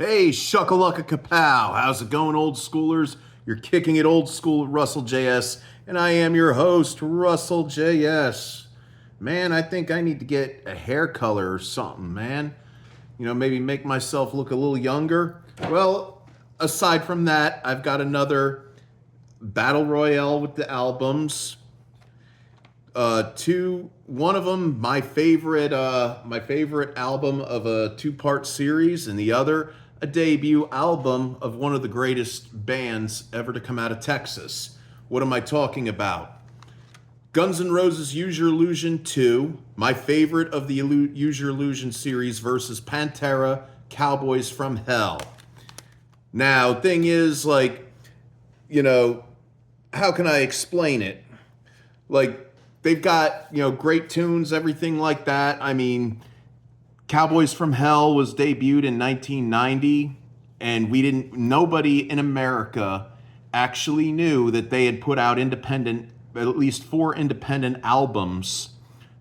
Hey, shuckalugga kapow. How's it going, old schoolers? You're kicking it old school with Russell JS, and I am your host, Russell JS. Man, I think I need to get a hair color or something, man. Maybe make myself look a little younger. Well, aside from that, I've got another battle royale with the albums. One of them my favorite album of a two-part series, and the other a debut album of one of the greatest bands ever to come out of Texas. What am I talking about? Guns N' Roses Use Your Illusion 2, my favorite of the Use Your Illusion series, versus Pantera Cowboys from Hell. Now, thing is, you know, how can I explain it? They've got, great tunes, everything like that. I mean, Cowboys from Hell was debuted in 1990, and nobody in America actually knew that they had put out at least 4 independent albums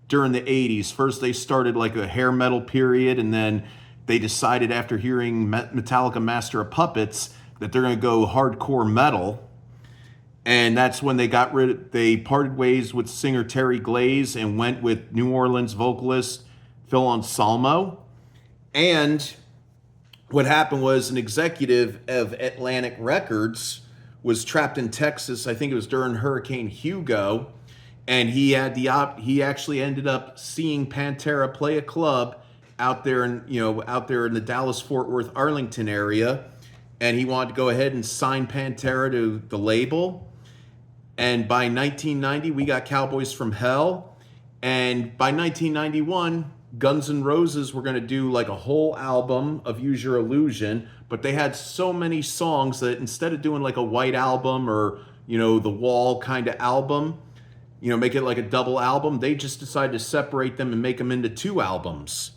during the 80s. First, they started like a hair metal period, and then they decided after hearing Metallica Master of Puppets that they're going to go hardcore metal. And that's when they parted ways with singer Terry Glaze and went with New Orleans vocalist Phil Anselmo. And what happened was an executive of Atlantic Records was trapped in Texas. I think it was during Hurricane Hugo. And he actually ended up seeing Pantera play a club out there in the Dallas-Fort Worth, Arlington area. And he wanted to go ahead and sign Pantera to the label. And by 1990, we got Cowboys from Hell. And by 1991, Guns N' Roses were going to do like a whole album of Use Your Illusion. But they had so many songs that instead of doing like a White Album or, the Wall kind of album, make it like a double album, they just decided to separate them and make them into 2 albums.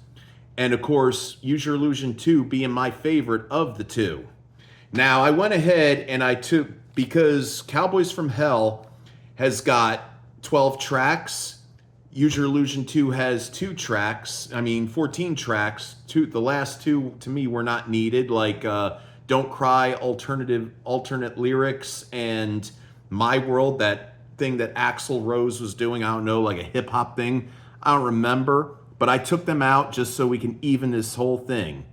And of course, Use Your Illusion 2 being my favorite of the 2. Now, I went ahead and because Cowboys from Hell has got 12 tracks. Use Your Illusion 2 has 14 tracks. The last 2 to me were not needed, like Don't Cry, alternate lyrics, and My World, that thing that Axl Rose was doing. I don't know, like a hip hop thing. I don't remember, but I took them out just so we can even this whole thing.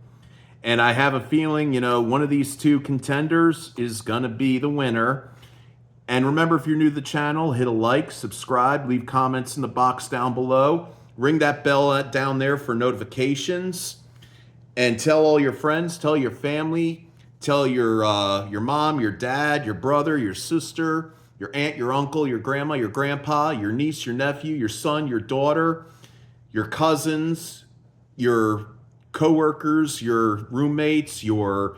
And I have a feeling, one of these 2 contenders is going to be the winner. And remember, if you're new to the channel, hit a like, subscribe, leave comments in the box down below. Ring that bell down there for notifications. And tell all your friends, tell your family, tell your mom, your dad, your brother, your sister, your aunt, your uncle, your grandma, your grandpa, your niece, your nephew, your son, your daughter, your cousins, your coworkers, your roommates, your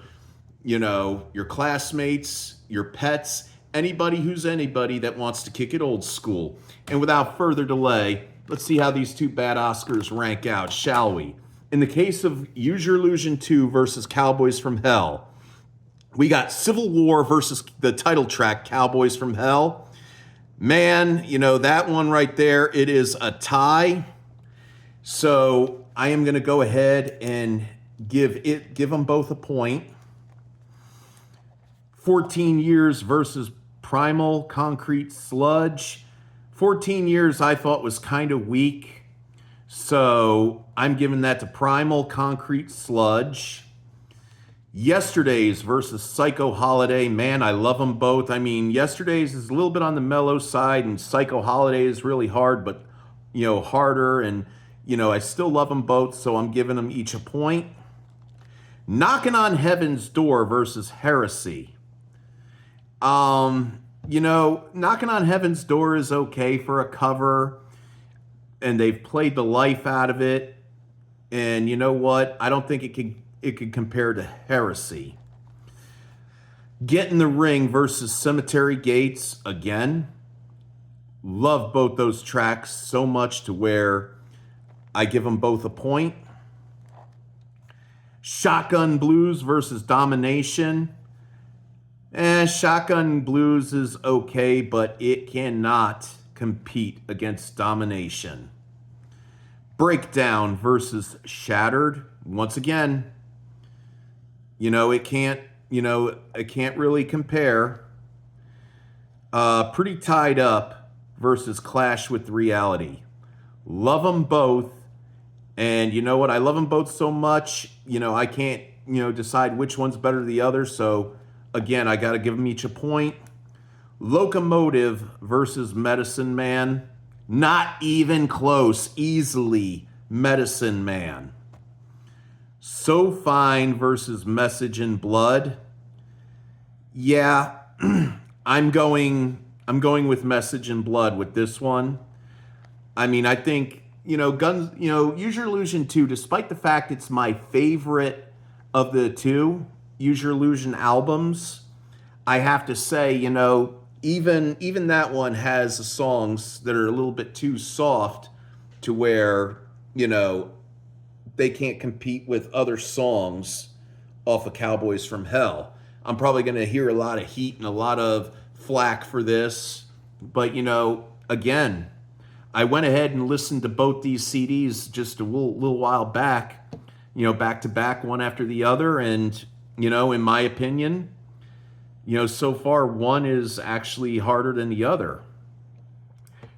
classmates, your pets, anybody that wants to kick it old school. And without further delay, let's see how these 2 bad Oscars rank out, shall we? In the case of Use Your Illusion 2 versus Cowboys from Hell, we got Civil War versus the title track, Cowboys from Hell. Man, that one right there, it is a tie. So I am going to go ahead and give them both a point. 14 Years versus Primal Concrete Sludge. 14 Years I thought was kind of weak, so I'm giving that to Primal Concrete Sludge. Yesterday's versus Psycho Holiday. Man, I love them both. I mean, Yesterday's is a little bit on the mellow side, and Psycho Holiday is really hard, but harder. And I still love them both, so I'm giving them each a point. Knocking on Heaven's Door versus Heresy. Knocking on Heaven's Door is okay for a cover, and they've played the life out of it. And you know what? I don't think it could compare to Heresy. Get in the Ring versus Cemetery Gates. Again, love both those tracks so much to where I give them both a point. Shotgun Blues versus Domination. Shotgun Blues is okay, but it cannot compete against Domination. Breakdown versus Shattered. Once again, it can't really compare. Pretty tied up versus Clash with Reality. Love them both. And you know what? I love them both so much, I can't, decide which one's better than the other. So again, I got to give them each a point. Locomotive versus Medicine Man. Not even close. Easily Medicine Man. So Fine versus Message in Blood. Yeah, I'm going with Message in Blood with this one. I mean, I think, Use Your Illusion 2, despite the fact it's my favorite of the two Use Your Illusion albums, I have to say, even that one has songs that are a little bit too soft to where, they can't compete with other songs off of Cowboys from Hell. I'm probably going to hear a lot of heat and a lot of flack for this. But, again, I went ahead and listened to both these CDs just a little while back, back to back, one after the other. And, in my opinion, so far one is actually harder than the other.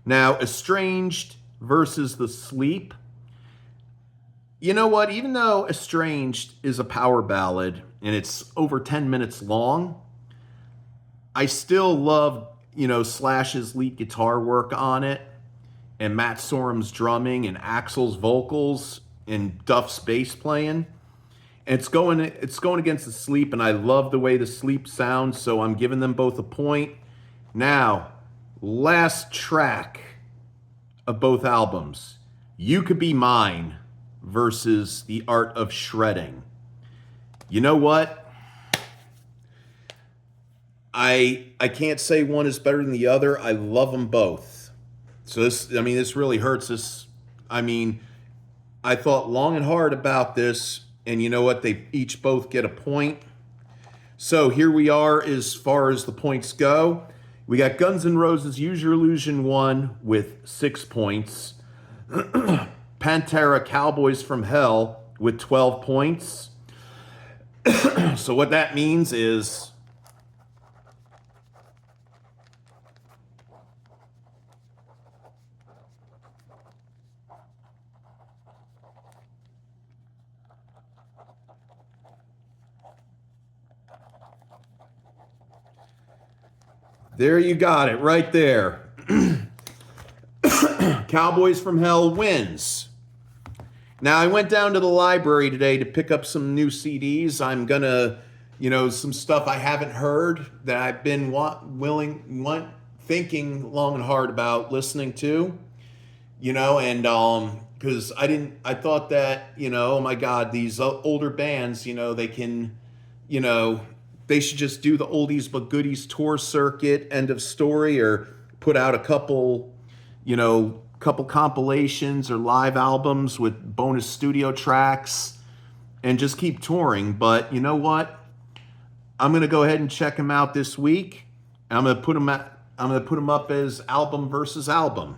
Now, Estranged versus The Sleep. You know what? Even though Estranged is a power ballad and it's over 10 minutes long, I still love, Slash's lead guitar work on it, and Matt Sorum's drumming, and Axl's vocals, and Duff's bass playing. And it's going against The Sleep, and I love the way The Sleep sounds, so I'm giving them both a point. Now, last track of both albums, You Could Be Mine versus The Art of Shredding. You know what? I can't say one is better than the other. I love them both. So this really hurts. I thought long and hard about this, and you know what? They each both get a point. So here we are as far as the points go. We got Guns N' Roses Use Your Illusion 1 with 6 points. Pantera Cowboys from Hell with 12 points. So what that means is there you got it right there. Cowboys from Hell wins. Now, I went down to the library today to pick up some new CDs. I'm gonna, some stuff I haven't heard that I've been thinking long and hard about listening to, and because I thought that, oh my God, these older bands, they can, they should just do the oldies but goodies tour circuit, end of story, or put out a couple compilations or live albums with bonus studio tracks and just keep touring. But you know what? I'm going to go ahead and check them out this week. I'm going to put them up as album versus album.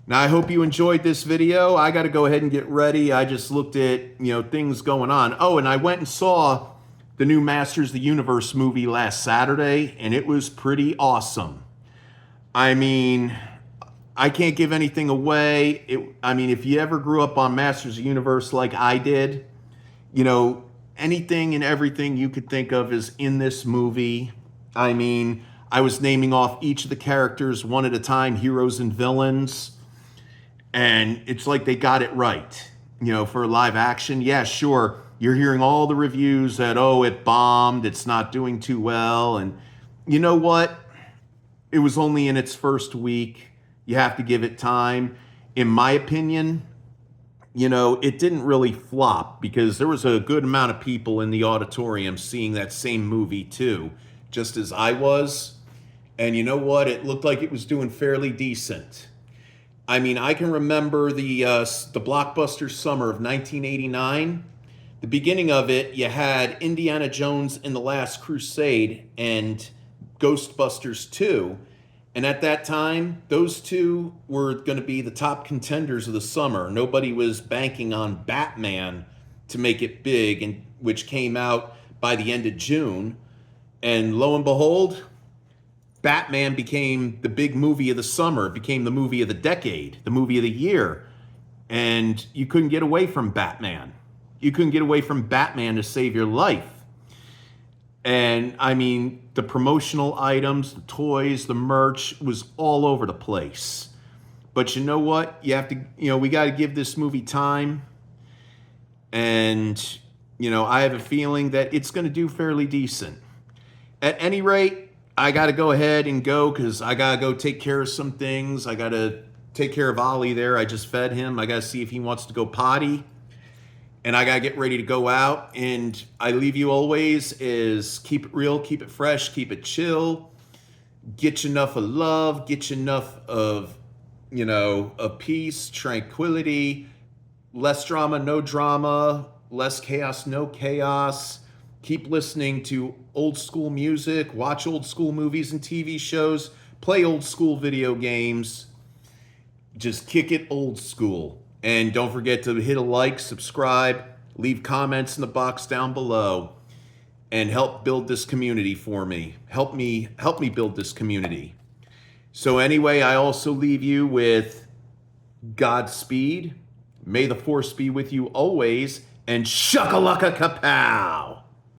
Now, I hope you enjoyed this video. I got to go ahead and get ready. I just looked at, things going on. Oh, and I went and saw the new Masters of the Universe movie last Saturday, and it was pretty awesome. I mean, I can't give anything away. If you ever grew up on Masters of the Universe like I did, anything and everything you could think of is in this movie. I was naming off each of the characters one at a time, heroes and villains, and it's like they got it right, for live action. Yeah, sure, you're hearing all the reviews that, it bombed, it's not doing too well, and you know what? It was only in its first week. You have to give it time. In my opinion, it didn't really flop because there was a good amount of people in the auditorium seeing that same movie too, just as I was. And you know what? It looked like it was doing fairly decent. I can remember the blockbuster summer of 1989. The beginning of it, you had Indiana Jones and the Last Crusade and Ghostbusters 2. And at that time, those two were going to be the top contenders of the summer. Nobody was banking on Batman to make it big, and which came out by the end of June. And lo and behold, Batman became the big movie of the summer, became the movie of the decade, the movie of the year. And you couldn't get away from Batman. You couldn't get away from Batman to save your life. And I mean, the promotional items, the toys, the merch was all over the place. But you know what? You have to, we got to give this movie time. And, I have a feeling that it's going to do fairly decent. At any rate, I got to go ahead and go because I got to go take care of some things. I got to take care of Ollie there. I just fed him. I got to see if he wants to go potty. And I got to get ready to go out. And I leave you always is keep it real, keep it fresh, keep it chill. Get you enough of love, get you enough of, of peace, tranquility, less drama, no drama, less chaos, no chaos. Keep listening to old school music, watch old school movies and TV shows, play old school video games. Just kick it old school. And don't forget to hit a like, subscribe, leave comments in the box down below, and help build this community for me. Help me build this community. So anyway, I also leave you with Godspeed. May the force be with you always, and shakalaka kapow!